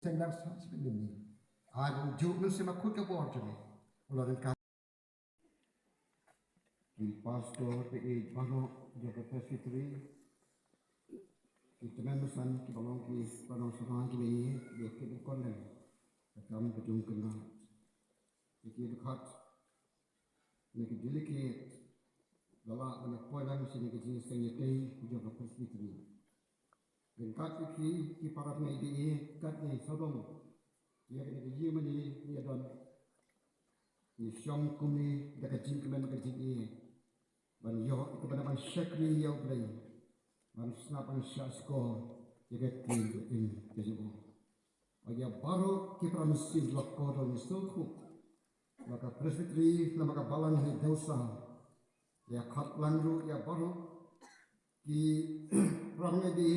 Senglang seperti ini. Aku juga semakut ke bawah jadi. Ular dan di pastor di Bano Jakarta Fitri. Kita memesan kita balong di Bano Sungai ini di kita konen. Kami berjumpa kena. Kita dekat. Kita delicate. Dalam anak poilan sini kita sengaja Jakarta Fitri. Dan kat iki para media kat ni sabong ia kena dia mani ia don ni syam kumi dekat jin kemen dekat jin ini ban yo kepada ban syakri yo blai ban snapan syasko ia ketin in kejibo aya baru kita mesti lakor dan sulku maka presbiteri maka balan ni dosa ya khat langru ya baru ki ramai di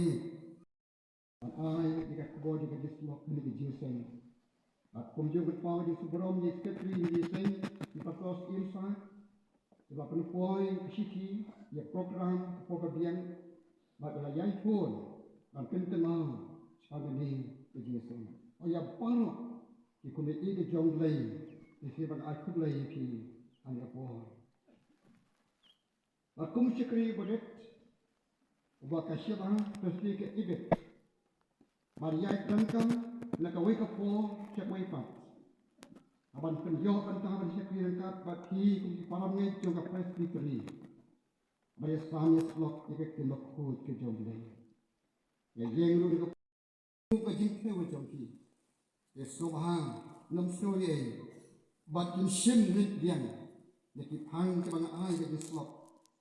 ai jika kau jika dislok ni dijusen. Aku juga berpau di sebelum di sekretari di sen di pasal insan. Sebab penumpang siki ya program program pada yang pun dan kenal sebagai ni dijusen. Oh ya baru di komiti di jonglei di sebab aku lagi pi anda pun. Aku mesti kiri bodet. Ubah kasih bang pasti ke ibet. Maria kantang nak away ka po check way pa. Aban penjo kantang ban check way kat bati kung param ngay jong ka presbytery. Maria sami slok ikek tinok ko ke jong lay. Ya yeng lu ko ka jing ke wa jong ki. Ya subhan nam so ye bat kin shin rit diang. Ya ki phang ke bang ai ke slok.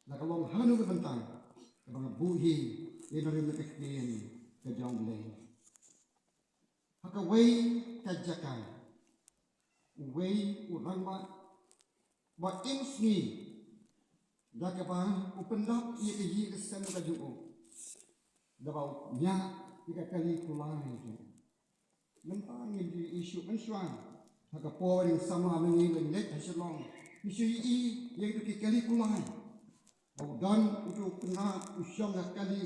La ka long hanu ka kantang. Ka bang buhi ye na rim ke ke jong lay. Haka wei kajakan, wei urang ba insni, daga ba upendap ia keji kesan kajuo, dabau nya ika kali kulai itu, mentang ini isu mensuan, haka poring sama mengi lenget hasilong, isu ini yang itu kali kulai, bau dan untuk kena usyong kali,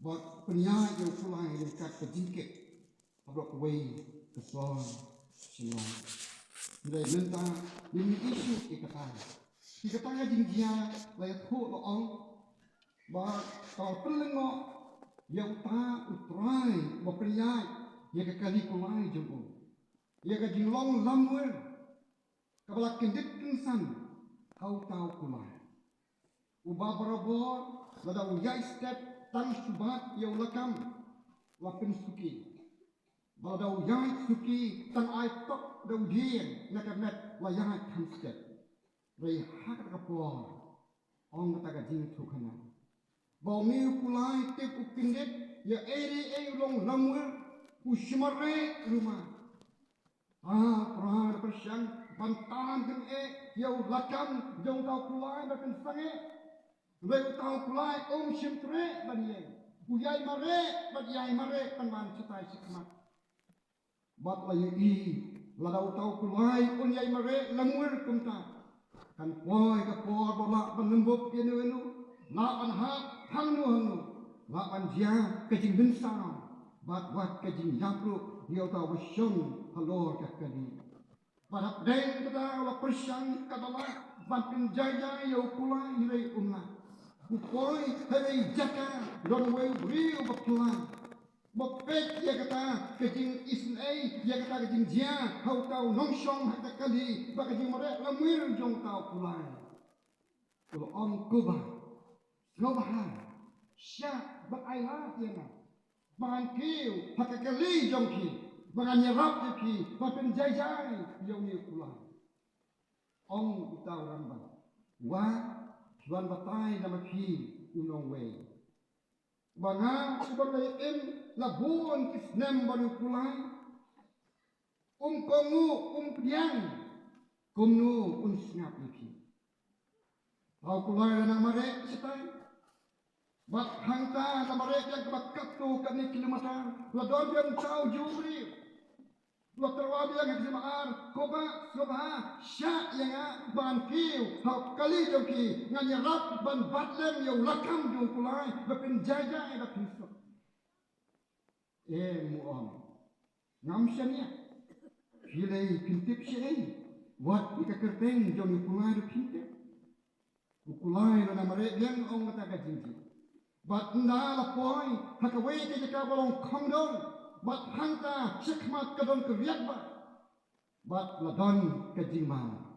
buat penyai yang kulai yang kat kejingkit. Abrak wei kesuan silang. Mulai minta demi isu ikatan. Ikatan yang dia layak ho loong. Bah kalau pelengo yang ta utrai baperiai ia kekali kulai jumbo. Ia kajing long lamwer kabala kendit kensan kau tahu kulai. Ubah barabor lada uyai step tang subat yang lekam lapin suki. Baladau yang suki tan ai tok dau dien nakamet layang kamstet rei hak kapor ong kata jing thukana bau mi kulai tip upindet ya eri long lamwer usmare rumah prahar persyang bantahan den yau lakam jong tau kulai bakan sange rei tau kulai simtre banien uyai mare panman setai sikmat bat layu i ladau tau kulai un yai mare lamur kumta kan poi ka por bala penembuk enu la an ha hanu la an dia kejing bensa bat kejing yapru dia tau besyong halor ka kali pada den kita la persyang kadala ban penjaya yo kulai rei umna poi hei jaka don wei riu bakulai Bopet ya kata kejing isnai ya kata kejing dia kau tahu nongshong hak kali bak kejing merek lamir jong tahu pulai kalau om kuba slobahan syak bak ailat ya na bangan kiu hak kali jong ki bangan nyerap ki bapen jai jong ni pulai om tahu rambang wa tuan batai nama ki unong wei banga sebagai labuan kisnem baru kulai kongu piang kumnu unsngap iki au kulai na mare setai bat hangta na mare yang kebakat tu kami kilometer la dorbian tau juri la terwabi yang kesemaan koba soba sya yang ban kiu hau kali joki nganyarap ban batlem yang lakam jung kulai bapin jaja ida kisok muam ngam syania pilih pintip syai buat ika kerteng jom ukulai du pintip ukulai na namare yang ong kata kajinji bat nda la poi hakawai ke jaka bolong kongdong bat hangta sekmat kadon kerjat bat ladon kajimau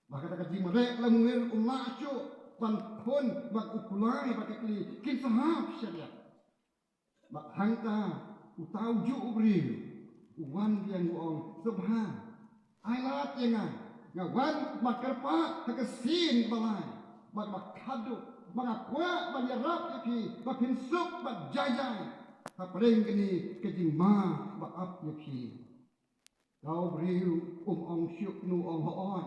maka kata kajimare la muir umacho ban kon bat ukulai bat kli kin sahab syariat bat hangta utau ju ubri uwan yang uong subhan ailat yang ngawan makarpa hakasin balai bag makadu mangakwa banyarap yapi bapinsuk bajajai hapreng kini kejima baap yapi kau beriu ong syuk nu ong hoon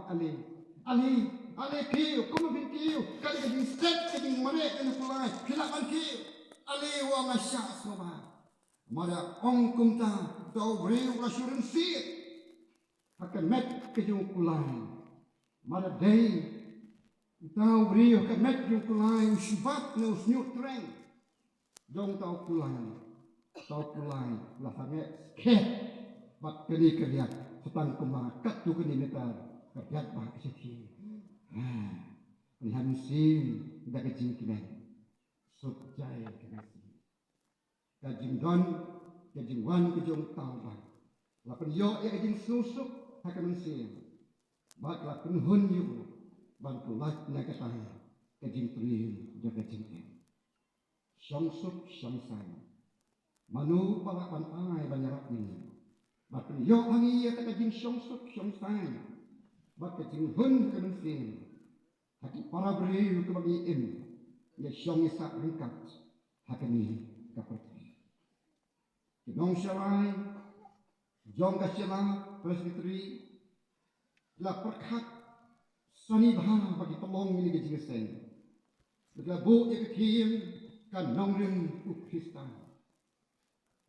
ali kiu kumu bintiu kali kejing set kejing merek kena pulai silakan kiu ali wa masya sobat mada ong kumta kau beriu lasyurun sir akan met kejung pulai mada day tau beriu akan met kejung pulai usyibat na usnyut tereng dong tau pulai lah sangat sket bat kini kerjat setang kumah kat tu kini metar kerjat bah keseti lihat musim dah kejing kinan sukjai kenasi kajing don kajing wan kejung tau bah lapan yo ya kajing susuk akan musim bat lapan hun yu bantu lat na katah kajing tri jaga kajing syang suk syang sai manu palapan ai banyarak ini batin yo hangi ya kajing syang suk syang sai bat kajing hun akan musim hati para beri ke bagi im ya syang isak ringkat hakani kaperti kinong syarai jong kasyala presbytery la perkat sani bah bagi tolong ini kajing sen berlabu ya kekim kan nongring u Kristan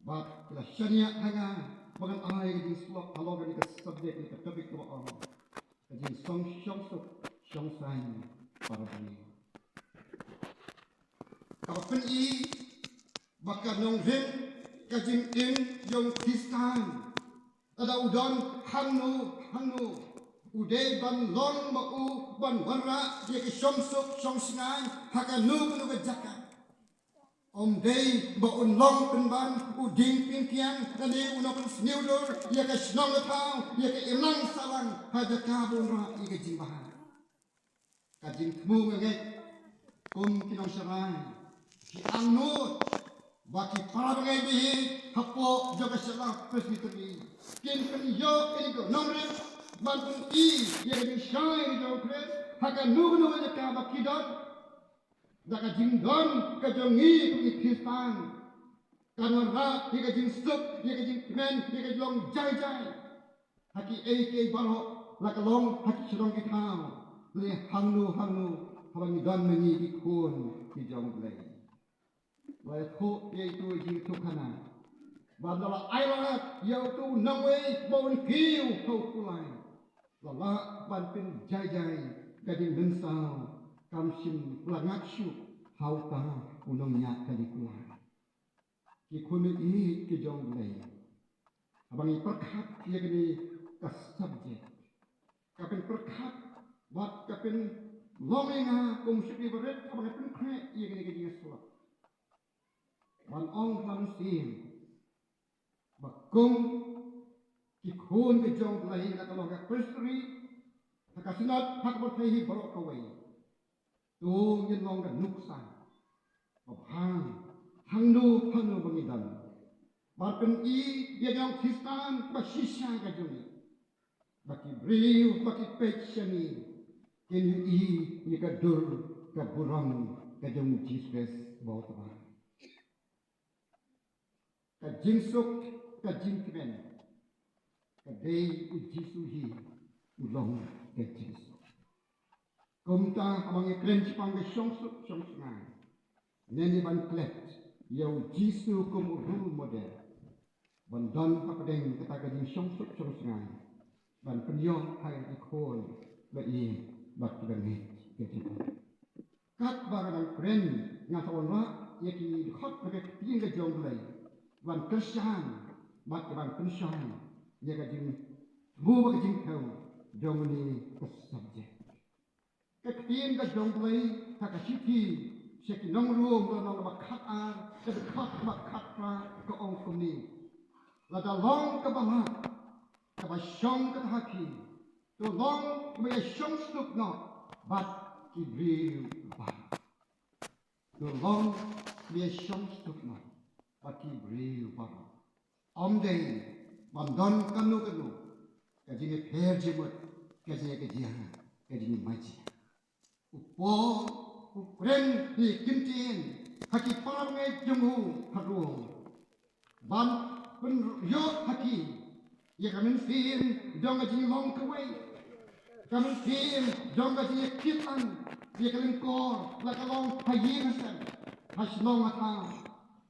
bat la syania hanga bagan ai kajing slok kalau kajing subjek ni topik tu Allah kajing song syong suk syong sai para beri kapan i bakal nongring kajing in jong Kristan ada udon hanu udai ban long mau ban warra dia ke syomsuk syong singai hakanu kenu kejaka om dei ba un long penban uding pintiang tadi uno pen sniudur dia ke snong tau dia ke imlang salang hada kabun ra ia ke jimbahan kajing temu ngai kinong sarai ki anut baki para bagai bihi hapo jaga salah presbytery kin yo ini ko nomre bangun i yang disyai jo kres hakan nu je ka bakidon daga jingdon ka jongi ku Kristan kanara ye ka jingsuk ye ka jingmen ye ka long jai haki ke baro la ka long haki sirong kitau le hangnu habang don mengi ikun ki jong blai Wai thu ye tu jing tu kana badala aila yo tu nangwe bon kiu ho kulai lala ban pin jai gading bensau kamsim langat syu hau ta unong nya kali kulai ki khunu i ki jong lei abang i perkhat ye gani ka subject kapin perkhat wat kapin lomenga kum spi beret abang pin khre ye gani gadi suat ban ong lam sim bakung ki khun ke jong lai na kalong ka presbytery hakasinat hakbot hi borok kawai tu yin long ka nuksan hangnu phanu bangidan barpen i ye jong Kristan basisya ka joni baki briu baki pechani ken i ye ka dur ka burang ka jong Jesus bawa ka jingsuk ka jingkmen ka dei u Jisu hi ulong ka Jisu kumta amang ekren chipang ke syongsuk syongsungai neni ban klet yau Jisu kum rule model ban don papadeng kata ka jing syongsuk syongsungai ban penyong hai ikon ba i bak bangi ke Jisu kat bagadang kren ngatawan ra yaki khot ka ting ka jonglai ban Kristen bat ke ban pensyang ya ka jing mu ba ka jing thau jong ni ka subject ka tin ka jong lei ta ka chi se ki nong ruom la nong ba khat a ka khat ba khat ra ka ong kum ni la da long ka ba ma ka ba shong ka ha ki to long me shong stuk no bat ki bril ba to long me shong stuk no bat ki bril ba om dei ban don kanu ka jing pher ji mut ka je ka ji ha ka jing mai ji upo ren di kintin haki par ngai jemu haru ban pun yo haki ya kamen fin dong ji long kawai kamen fin dong ji kitan ya kamen ko la kalong hayi hasan haslong ata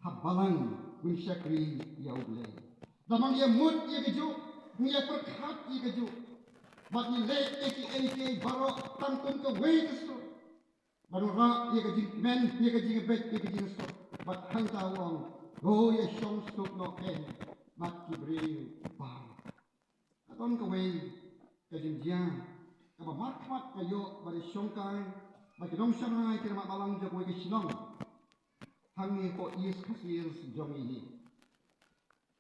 habalang win shakri ya uble damang ya mut ya keju ya perkhat ya keju bat ni le eki baro tantun ke wei kesu baru ra ye ka jing men ye ka jing bet ye ka jing stop bat hang ta wong go ye shong stop no ken bat ki bril ba aton ka wei ka jing jia ka ba mat ka yo ba de shong kai ba ki dong shanghai ki ma balang jo ko ki sinong hang ye ko is khasir jong yi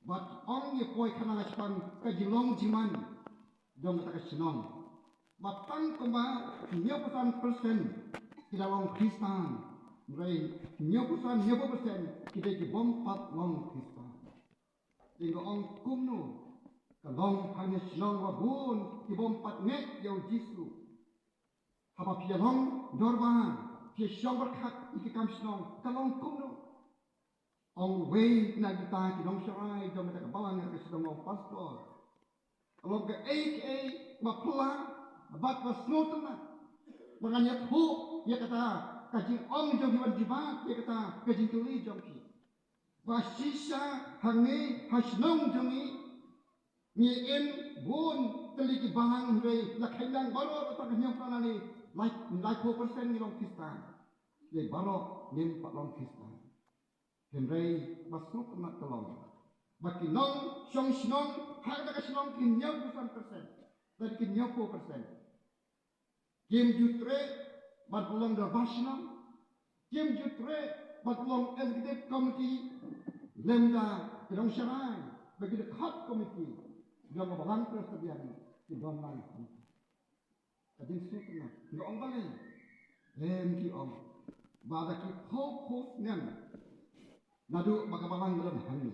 bat ong ye koi khana span ka jilong jiman jong ta ka sinong bat tang ko ba 90% kita orang Kristen, mereka 90% kita dibompat orang Kristen. Jika orang kuno, kalau hanya senang wabun dibompat net jauh Yesus. Apa pihak orang dorban, pihak siang berkat ikam senang kalau kuno. Orang way nak kita kita orang serai jom kita kebalang kita sedang mau paspor. Kalau ke mapulang, bat wasnotan. Mengenai tu, dia kata kajing ong jom hiwan jibat, dia kata kajing tuli jom ki. Basisa hangi hasnong jongi, ngien bun teliki balang hui lakhailang baru atau kenyang panani, like 4% ni long Kristen, ye baru 4 Kristen. Henry masuk nak tolong. Baki nong song sinong harga kesinong kenyang 90% dari kenyang 4%. Kim jutre batulong da basnam kim jutre batulong executive committee lemda kedong syarai bagi the cut committee yang balang persediaan di donlan jadi sutna no ong bale lem ki ong bada ki pop nem nadu bakabalang dalam hangi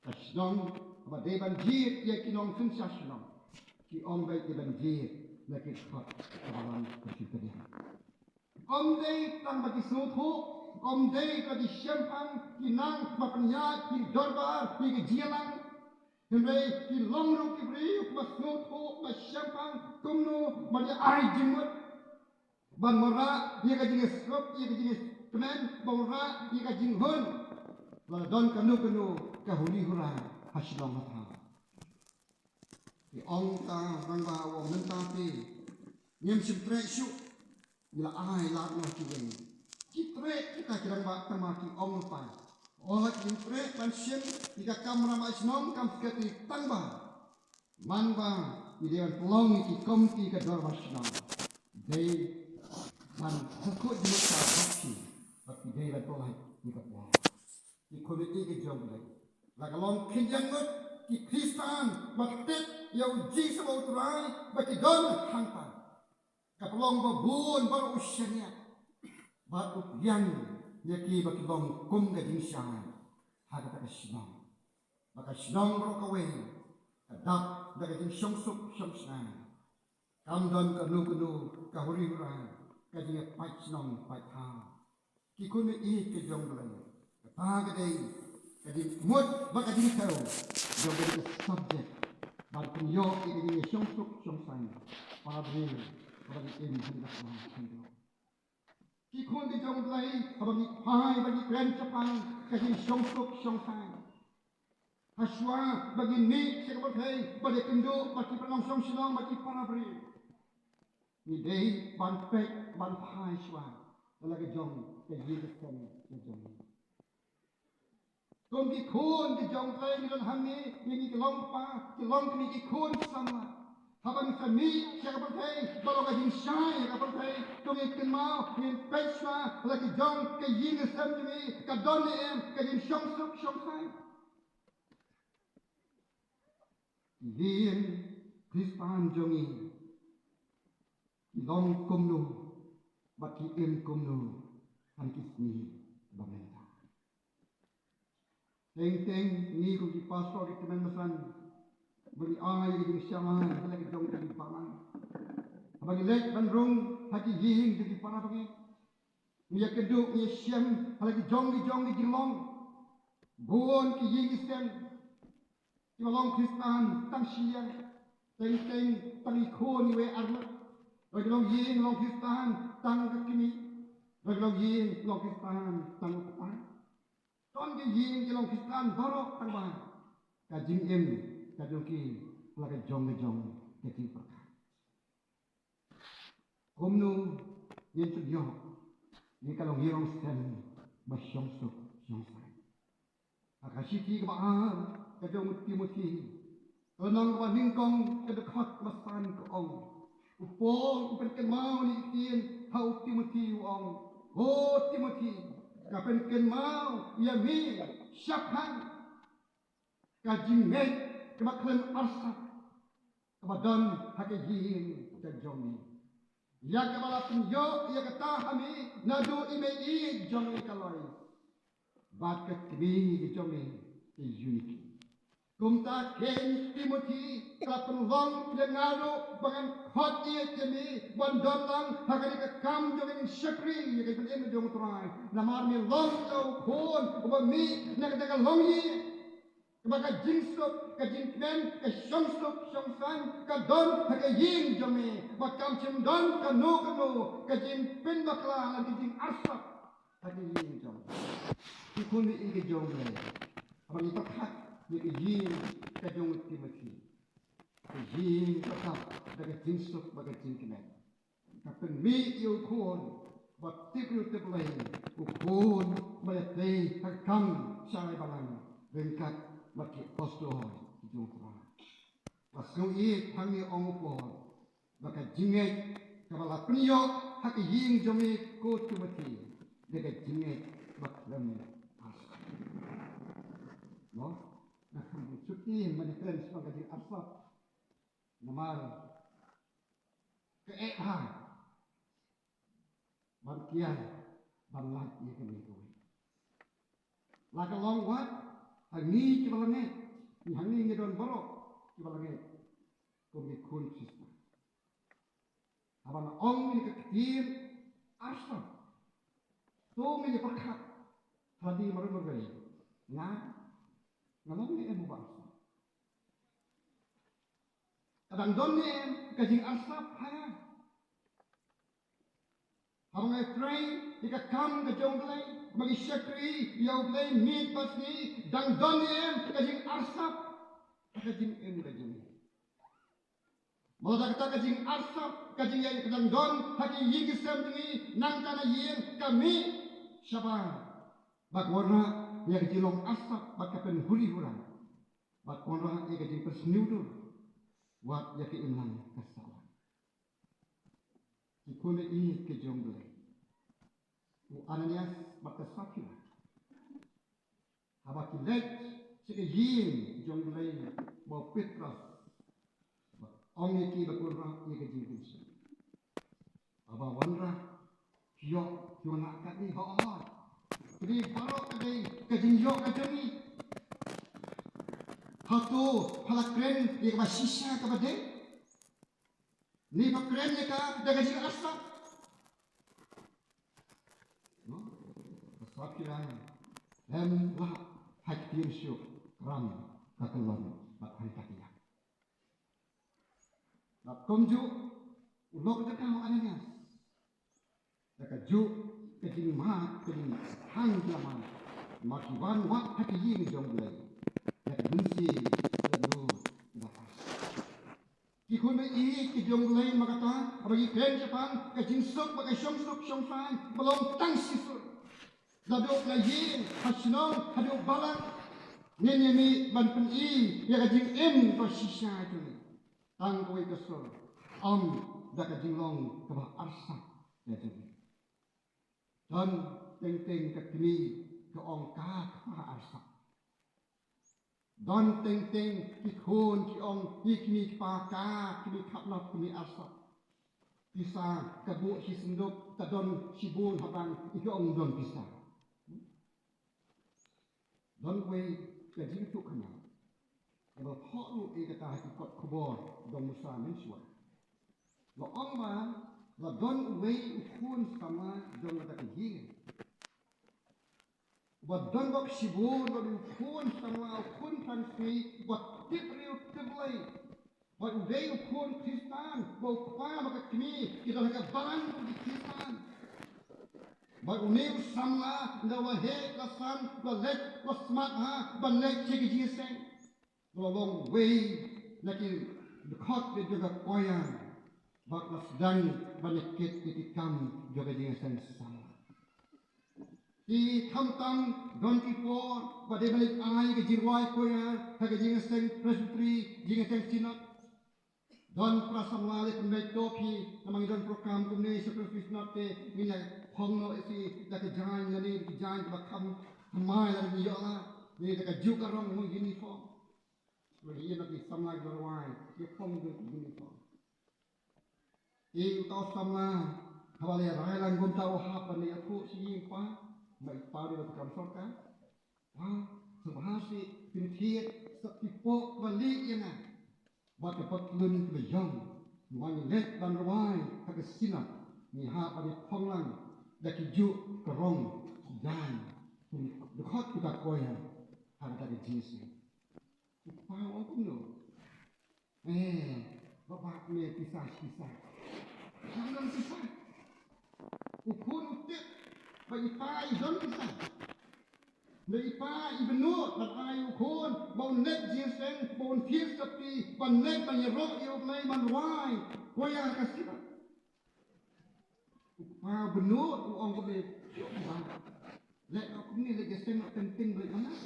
kasdong ba deban jir ye kinong sensasyon ki ong ba deban jir lagi khot kawan kesituan. Om day tang bagi suhu, om day bagi syempang, kinang maknya, ki dorbar, ki jialang, hindai ki longrong ki beri, mas suhu, mas syempang, kumno, madi ai jimut, ban mora, ia kajing esrop, ia kajing kemen, mora, ia kajing hun, ladon kanu kahuli hura hasilong matang. Di ong ta rang ba wong nan ta pi nyem sim tre shu ila ai la no ki wen ki tre kita kirang ba ta ma ki ong pa o ki tre ban sim ika kamera ma snom kam skati tang ba man ba ni dewan pelong ki kom ki ka dor ma snom dei man ko di ma ta ki ba ki dei la to hai ni ka po ki ko ni ki jom lai la ka long kin yang ngot ki Kristen baktet yang Jesus mau turai bagi don hantar kapelong babun baru usianya baru yang yaki bagi long kum gading syang haga tak senang maka senang baru kawin kadap dari gading syong senang kam don kanu kahuri hurai gading pai senang pai ta kikun i ke jong belai kata gading gading mut baka gading tahu jong gading subject Barang yo ini syong sang para beri para ini hendak menghidup. Kikun di jauh lagi bagi hai bagi keren cepang kasi syong sang. Haswa bagi ni sekabut hai bagi kendo bagi penong silong bagi para beri. Ni dei ban pek ban hai swa lagi jong ke Yesus kan jong. Kung di kun di jong play ni dan hami ni long pa di long ni ki kun sama. Habang sa mi siya kapag tay balong ka jing shy kapag tay kung ikin mau ni pesma lagi jong ka yin sam ni ka don ni em ka jing shong suk shong sai. Yin Kristan jongi long kum nu baki em kum nu han kisni bamenta. Teng ni kung di pastor di teman masan beri ay di siaman lagi jong di paman. Abang lek bandrung haki ying di para bangi. Nia keduk nia siam lagi jong di long. Buon ki ying sen. Ki long Kristan tang siang. Teng tang ikon we arma. Lagi long ying long Kristan tang kini. Lagi long ying long Kristan tang upan. Tuan ke yin ke long Kristan barok tang bah. Ka jing em ka jong ki lagi jong ke ki perka. Kumnu yin tu yo ni kalong hirong sen ba syong suk syong sai. Akashiki ka ba ka jong Timothy. Kanang ba ningkong ka dekat masan ko ong. Upong upen mau ni itin hau Timothy ong. Oh Timothy kapan ken mau ia mi syaphan kajing met kemaklen arsap kebadan hake yin ke jongi ya kebala penyo ya kata hami nadu imei jongi kaloi bat ke kbi ke jongi ke unity kumta ken Timothy kelapen long lengaru bangan hot ye kemi bandon lang hakani ke kam jongi syakri ye ke pen jong trai namar mi long tau khon uba mi nak ka long ye kebaga jingsuk ka jingmen ka syongsuk syongsan ka don hake yin jongi bakam chim don ka no ka jing pen bakla lan ka jing arsap hake yin jong ikuni ing ke jong le abang itak ni ke yin ka jong Timothy ke yin ka daga jingsuk baga jingmen ka pen mi yu khon ba tipru tiplay khon ba te ka kam sai balang bengkat baki posto jong tra pasung i phangi ong po baka jinget kabala priyo hak yin jomi ko Timothy daga jinget baklam as no na suti man friends pang kadi apa namar ke ha bangkian bangat ye kami ko laga long wat hangi kibalange hangi ngidon borok kibalange ko mi kun sista abang ong ni ketir asam to mi ni perkat tadi maru magai na ngalong ni emu bangsa kadang don ni kajing asap haya abang ai try ika kam ke jonglai bagi syakri yau play meet pasni dang don ni kajing asap kajing em kajing Mula kata kajing asap, kajing yang kadang don, haki ying isem tingi, nang tanah ying kami syabang. Bak warna yang kajilong asap, bak kapen huri hurang. Bak warna yang kajing persniudur, wat yang keiman kasalah. Ikune i kejong belai. U Ananias bak kasakila. Habaki lek, sike ying jong belai, bawa Petrus. Ong iki bakurang ia kajing kunci. Aba wanra yok nak kati hoon. Jadi barok kati kajing yok kajing ni. Hatu halakren ia kabasisa kabade. Ni bakren ia ka kajing asap. No, asap kiran. Hem lah hakir syuk ram kakelan bak hari takiya. Komju ulok dekau Ananias. Daka ju kejing ma kejing hang kiaman. Maki wan wat haki ying jong belai. Daka bensi lalu dapas. Kikun i kejong belai makata abagi kren Jepang kejing sok bagai syong sok syong fan belum tang sisur. Laduk na ying hasinong haduk balang ni ban pen I ya ka jing em ko sisa tu ni tang ko ke so da ka jing long ka ba arsa ya tu dan teng ka kini ka ong ka arsa dan teng ki khon ki ong ki pa ka ki khap nap ki arsa pisa ka bu si senduk ta don si bun habang ki ong don pisa don we ka jing tu kana lo tho lu e ka ta ki kot khobor dong musa men suat lo ong ba lo don we khun sama don la ka jing wat don bok si bun lo khun sama khun tan si wat tip riu tiblai wat we khun kristan bo kwa ma ka kini ki do ka ban ki kristan But unim samla na wahe kasan the let was smart ha but let check it you say the long way lakin the court the juga koya but was done banekit it come juga dia sen sama di tham 24 but they balik ai ke jirwai koya ha ke dia sen presbytery dia sen sinat don prasamla le kembali topi namang don program kumne seperti nate ni hong no isi da ke jain ni jain ba kam mai la ni yo la ni da ke juk arong mo uniform so ni na ki samla gorwai ye hong do uniform e to samla hawale rai lang gun tau ha pa ni aku si pa mai pa do kam sorka wa subhasi pintiet sakipo balik yana ba ke patlun ke yong wan let ban rawai ka ke sinap ni ha pa ni phonglang da ki ju ka rong dan de khot ku ta koya ha ta ke jisi pa on kum no ba me pisah jangan pisah ukun utik ba ipa I don pisah Nei pa I benut bat ai ukun bon net jisen bon tiek sapi ban net ban yero yo mai man wai koya ka sina pa benut u ong ko be le aku ni le jisen penting le mana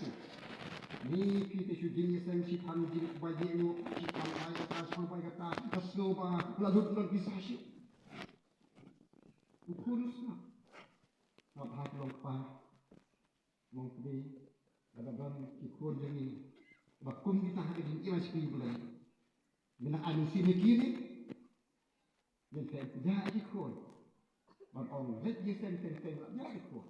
ni kita shujin jisen si pan jin ba je no si pan ai ka su ba ka ta sno ba la lut non bisa si ukun sna ba ha long pa mong kedi ada don ikut jadi bakum kita hari ini masih pergi bulan mina anu sini kini yang saya tidak ikut bang orang red jisen sen lah ikut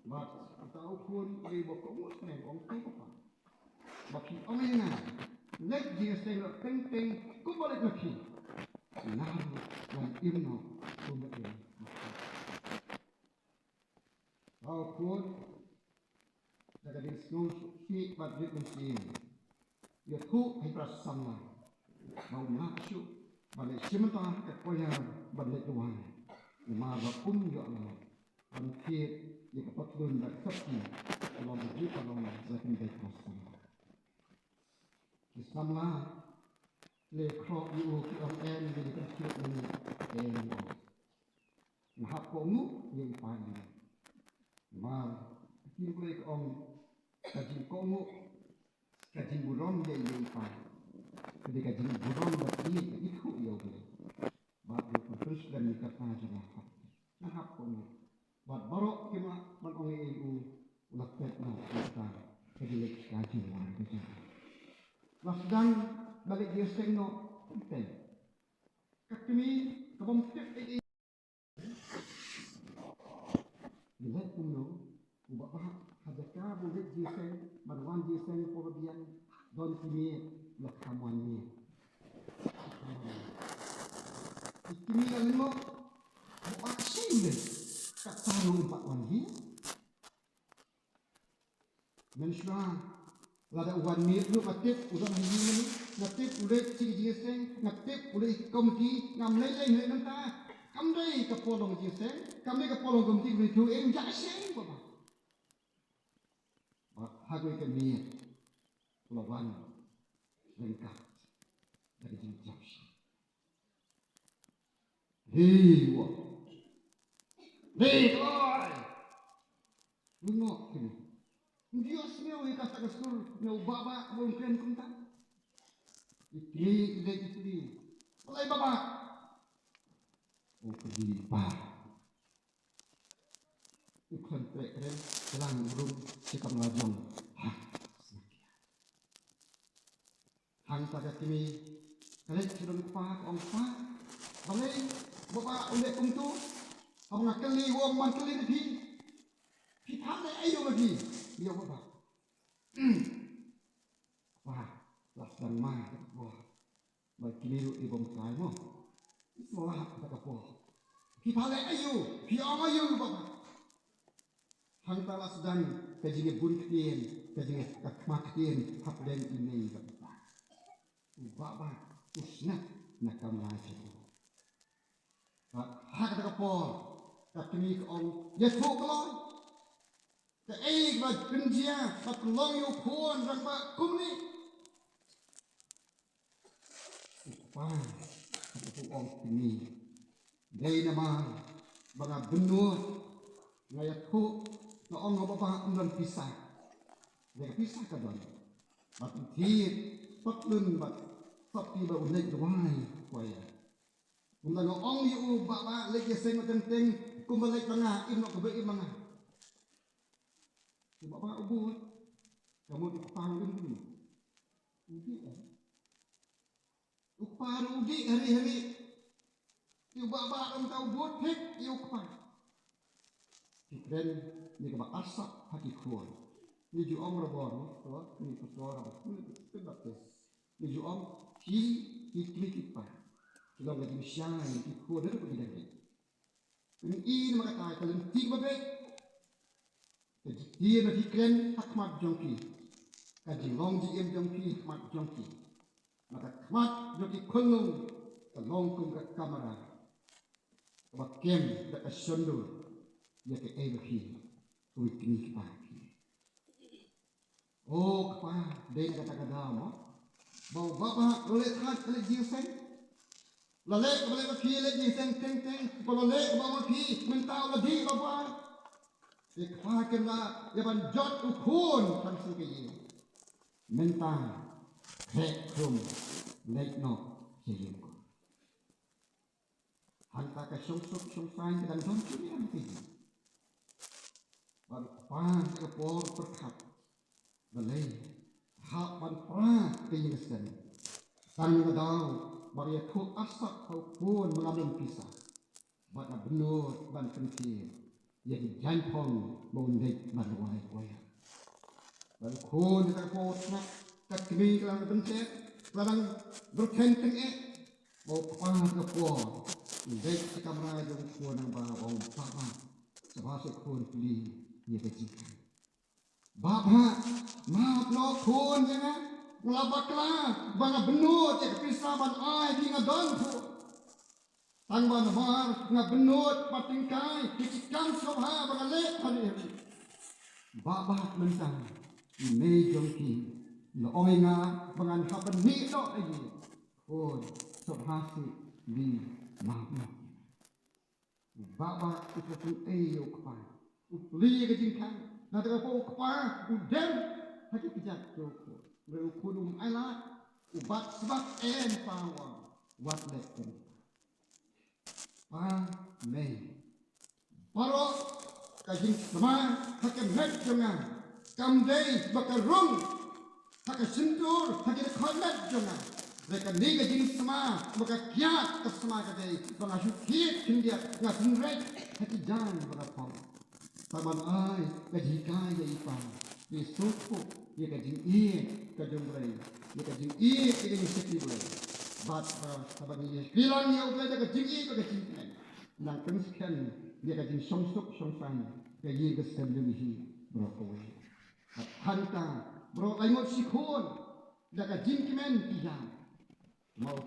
bang tahu pun ai bakum sen orang apa baki orang yang red jisen sen ku balik lagi nah yang imno kumpulan Walaupun daga din snow si badrit ng sin. Yatu ay prasama. Mau maksud balik simanta ke koya balik tuan. Mara pun yo Allah. Bangkit di kepatlun dan sakti. Kalau begitu kalau zakin baik prasama. Islamlah le kro yu ki on en di kecil ini en. Mahap komu yang paling mà khi quay ông cái gì có ngộ cái gì buron dây dây phải cái gì buron bật đi cái ít hụi nhiều rồi và được một chút lần như các ta cho nó học con và bảo cái mà bạn ông ấy u lập tết nào chúng ta cái gì cái gì làm cái gì và sedang balik dia sengok penting kami kabom tek Lihat puno, ubah bah, hadakah boleh jisen, barwan jisen porobian, don kini lakaman ni. Kini kan mo, buat sih tak tahu empat wangi. Manusia, lada uan ni lu matip, udah hari ni, matip udah ciri jisen, matip udah komiti, ngamlei lei nanti. Kam đây ka polong jisen, kam đây ka polong gum ting ritu em ja sen baba. Ba hagwe ka ni lawan lengkap dari jam. Hei wa. Hei oi. Lu ngok ni. Dios meu kata kasur meu baba mungkin kunta. Itli. Mulai baba. Pergi pa. Ikon keren selang burung sikap ngajong. Hang pada kini kalian sudah lupa om pa. Balai baba oleh kuntu. Ang nakali wong man kali ni Pitane ayo lagi. Dia baba. Wah, lasang mah. Wah. Bagi liru ibom kai mo. Semua tak apa. Pitane ayo, piang ayo baba. Hang tala sedang kajinge buntin, kajinge kakmatin, haplen ini baba. Baba, usna nakam lagi. Hak tak apa. Kami ke ông Yesus kelon, ke bag penjia, bag long yo pun rang bag kumni. Wah, aku ông ini, day nama banga benur, ngayat ku, na ông ngapa bang umran pisah, mereka pisah kadan, bag tiit, bag lun bag, tapi bag unek doai, kuaya. Mula ong yu baba lagi seng tenteng kumbalik banga imno kebe imanga. Baba ubut kamu dipang dulu. Ugi upar ugi hari-hari. Yu baba tahu ubut hek yu upar. Kren ni keba asak hati kuat. Ni ju ong robor to ni kutora ni kedapes. Ni ju ong ki pa. Kalau lagi siang di kuda pergi lagi. Ini maka tak kalau tiga baik. Jadi dia bagi keren hakmat jongki. Kaji long di jongki hakmat jongki. Maka hakmat jongki kolong kolong ke kamera. Bakem dekat sundur dia ke bagi kuit ni pagi. Oh kepala dia kata-kata mo. Bau bapa oleh tak oleh jiusen. Lalek boleh pergi lagi teng. Kalau lek bawa pergi mentau lagi bapa. Ikhakena yaban jot ukun kan suki. Mentang hekrum lek no sehingga. Hantar ke sungsuk sain dan sungsuk yang tinggi. Baru pan ke por perkat. Balai hak pan pra keyesan. Sang ngedau bagi aku asak kau pun mengambil pisah. Bagi benur dan penting. Yang jantung mondek manuai kuaya. Bagi ku kita kau nak kami kelang pencet, kelang berkenteng mau pang ke kuah. Dek kita merajung kuah nang bawang papa. Sebab ku pilih ia kejikan. Bapa maaf no kun jangan. Melabaklah banga benut ya kepisaban ai di ngadon pu. Tangban mar nga benut patingkai kicikan sobha banga lek hari. Babak mentang me jongki no omenga bangan haban ni do lagi. Oh sobha si di maaf. Babak itu ayo kepa. Uli kejingkan na daga po kepa udem haki kejak joko. Berukudum alat ubat sebab pawang wat lepen pang mei parok kajing sama hakem net jangan kamdei bakarung hakem sentur hakem kholat jangan mereka ni kajing sama maka kiat kesama kadai bangashukit kindia ngasunrek hakem jangan berapor taman ai kajikai ya ipang isuku ia kajing kajung berai ia kajing kajing sepi berai bat saban ia bilang ia udah ada kajing kajing nang kemiskan ia kajing somsuk somsan kajing kesendirihi berapa harta bro laingot sikon dah kajing kimen tidak mau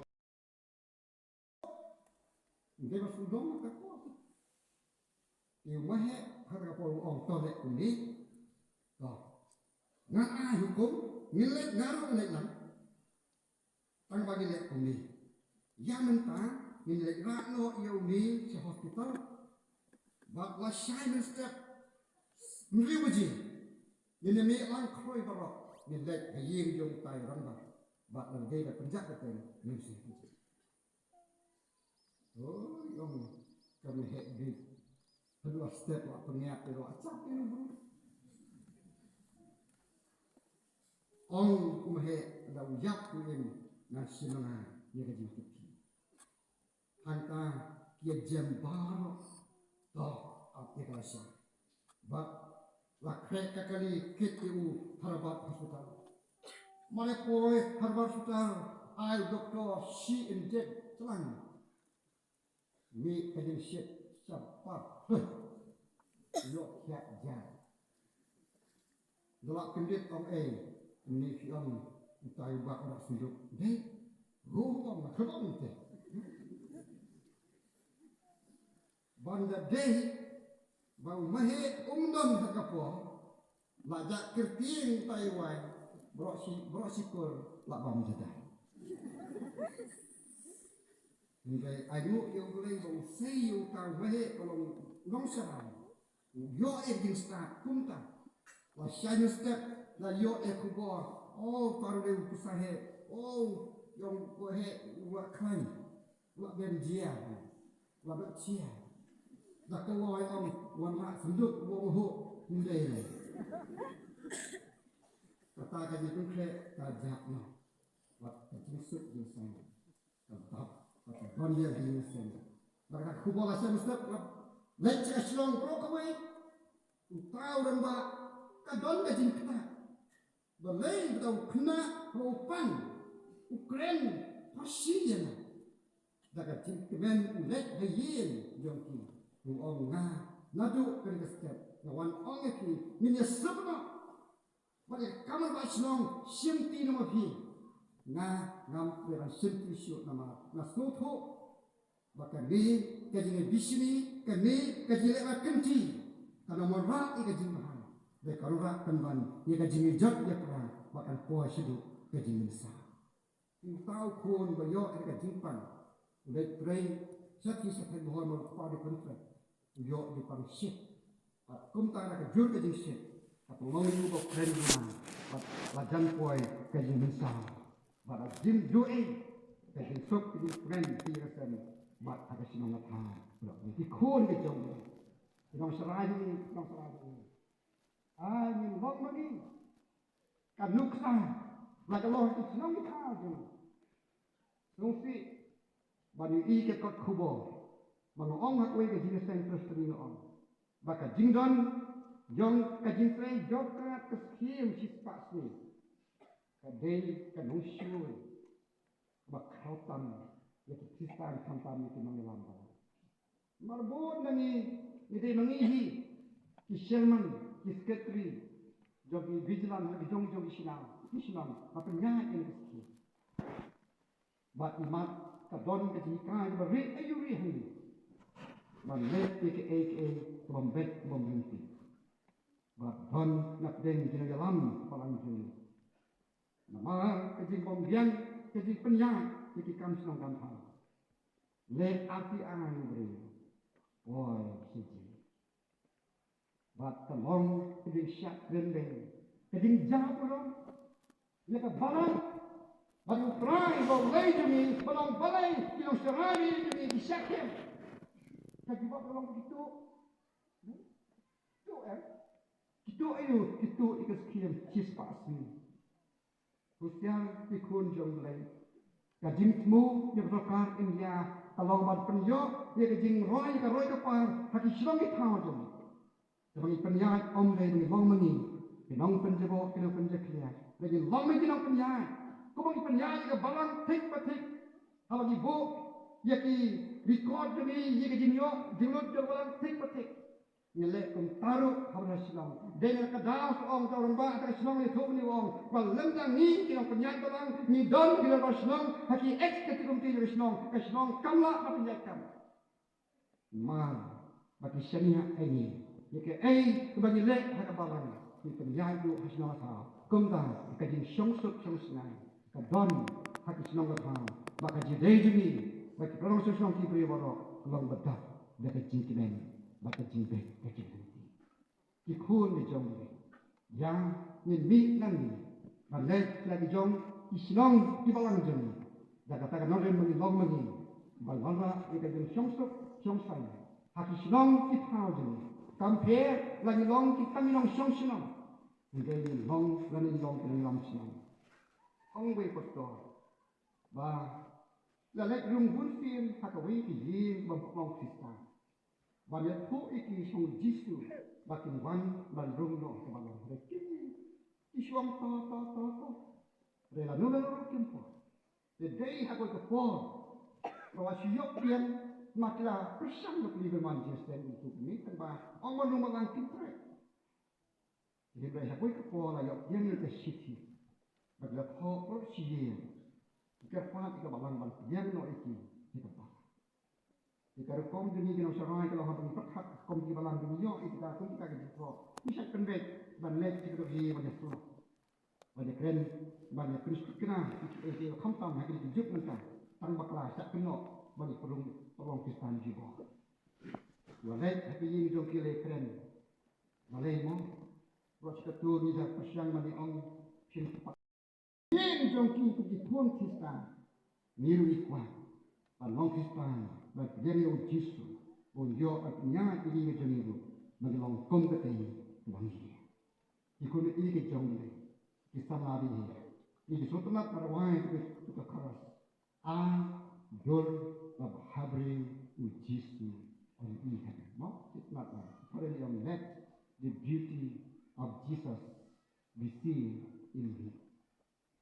dia masudong kakak ia wahe harga polu ong tolek kulit ngai hukum nilai ngaruh nilai nam tang bagi lek kumi yang mentang nilai rano yauni si hospital bak la shine step mri waji Ini mi lang kroi barok ni lek haying jong tai ramba ba lang dei da penjak betul ni si. Oh yong kami hek di kedua step lah pengiat itu acap ini bro. Ong kumhe da ujak kuin nasi nana ni kaji kiti. Hanta kia jembaro toh apa kerasa. Ba la krek kali KTU Harabat Hospital. Mana koi Harabat Hospital ai doktor si injek telang. Ni kaji shit siapa? Yok yak jan. Dolak kendit om ni fiam utai bak nak sunduk. Dei, ruang nak kebang te. Banda dei bau mahe umdon hakapo lajak kerting Taiwan brosikur lak bam jadah. Ngai ayu yang boleh bau sei yang kau mahe kalau nongsaran. Yo jing start kunta. La shine step la yo kubor. Oh paru de usahe. Oh yang bohe wa kai. Wa ben jia. La bet cia. La keloi om wan hak senduk wong ho hindai le. Kata kaji pun kre kajak no. Wat kajisuk di sana. Tetap kata bandia di sana. Maka kubor la shine step let's aslong brokaway. Utau dan ba kadon gajin kita. Balai betau kena ropan Ukraine Rusia. Daga jingkemen ulet hayin jongki. Ong nga nadu kerja step. Nawan ong eki minya sabna. Bagi kamar baslong simti nama pi. Nga ngam beran simti siut nama nasnoto. Baka ni kajine bisini kani kajile kenti. Karena merah ika jimbahan, baik karura kanban ika jimijat ya perang, bahkan puas hidup ke jimisa. Tahu kun bayo ika jimpan, udah pray satu satu bahwa merupadi kontrak, yo di pangsit, kum tak ada jur ke jimsit, atau mau juga keren mana, lajan puai ke jimisa, bahkan jim joe ke jimsuk ke jimkren tiga sen, bah ada semangat hal, berarti kun ke jauh. Nong serani. Ni ngom lagi. Kan nuksan. Lagi loh itu senang kita aja. Nungsi. Bani ke kot kubo. Mangong hak wei ke jenis yang terus terima on. Baka jingdon. Jong ke jinsrei jokat ke skim sispak sini. Kadai ke nungsyui. Bak kautam. Ya kisistan sampai itu mengelambang. Marbun nani. Ini mengihi Sherman, Secretary, jogi vigilan, jogi sinang, apa nyai ini sih? Bat imat kadon kejikan beri ayuri hani, manet aka bombet bombinti. Bat don nak deng jenis dalam palanjung. Nama kejing bombian, kejing penyai, kejikan senang gampang. Let arti angan beri. Boy, siji. Bat telong keding syak gendeng. Keding jabulong. Ia ke balai. Batu perai boleh demi. Balong balai. Kilong serani demi disyakem. Kaji buat balong begitu. Itu Itu ayo. Itu ikas kiam. Cispa asmi. Kusiang ikun jong lay. Kajing temu. Ia berokar India. Kalau mat penyo, dia kejing roy ke par, haki silong itau jom. Sebagai penyat om lay dengan long mengi, kinong penjebo, kinong penjekliat. Lagi long mengi kinong penyat. Kau bagi penyat ke balang tik patik. Kalau ibu, ia ki record demi, ia kejing yo, jinglut jol balang tik patik. Ngelek kum taruh hawa silong. Dengan kedaus om tau rembak tak silong ni tuh ni om. Bal lendang ni kinong penyat balang, ni don kinong bal silong, haki eks ketikum tidur silong, ke silong kamla apa penyat kam. Mar, bagi syariah ini, jika bagi lek hak balang, ni penyat tu hasilong asal. Kum dah, kajing syongsuk senai, kadon haki silong asal. Baka jidai jumi, bagi perang silong kibri warok, long bedak, bagi jingkimen. Baka jibek kecil nanti. Ikun di jombe. yang mi nang balai lagi jong isinong di balang jong daga taga noren magi long magi balwala ika jong syong sai haki sinong ki thao jong kampe lagi long ki kaminong syong sinong ngeli long lani long ki long sinong ong we koto ba la lek rung bun fin hakawi ki yin bam long Kristen ba ya po iki song Jisu bakin wan ban rung no ke balong reki iswang ta rela nuna no kimpo the day hako ke po rawa siyok pian makla persang no liber Manchester untuk ni tanpa ong rung malang kimtre jadi bai hako ke po la yok pian ke city bagla po pro siye ke pa ke balang ban pian no iki ke pa Jika kom demi gino sarai kalau habang pakhat kom di balang dunia itu dah kom kita gitu. Bisa convert banyak kita di banyak tu. Banyak keren banyak Kristus kena itu khampam hati hidup kita. Tang bakla sak keno banyak perung Kristen juga. Walai hati ini jom kile keren. Walai mo buat ketua ni dah persiang mani ong sin pak. Ini jom kile tuan Kristen. Miru ikwan. Long Kristen but very old Jisu onjo atnya ini ngejeniru mengelong kompeten bangi ikut ini kejong ni Kristen lari ini sotna parwai itu keras dol lab habri u Jisu on ini no it's not that for the let the beauty of Jesus be seen in him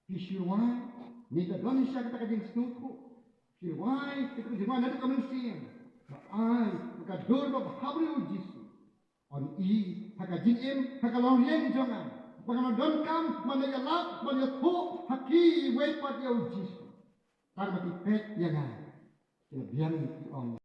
Yeshua ni ka don siya ka kajing snuko Why? Because the one that comes in, I, the door of Habru Jisu, on E, Hakajim, Hakalong Yang Jongan, Bagaman don't come, Manayala, Manyato, Haki, wait for the old Jisu. Tarmati Pet Yangan, the Bian on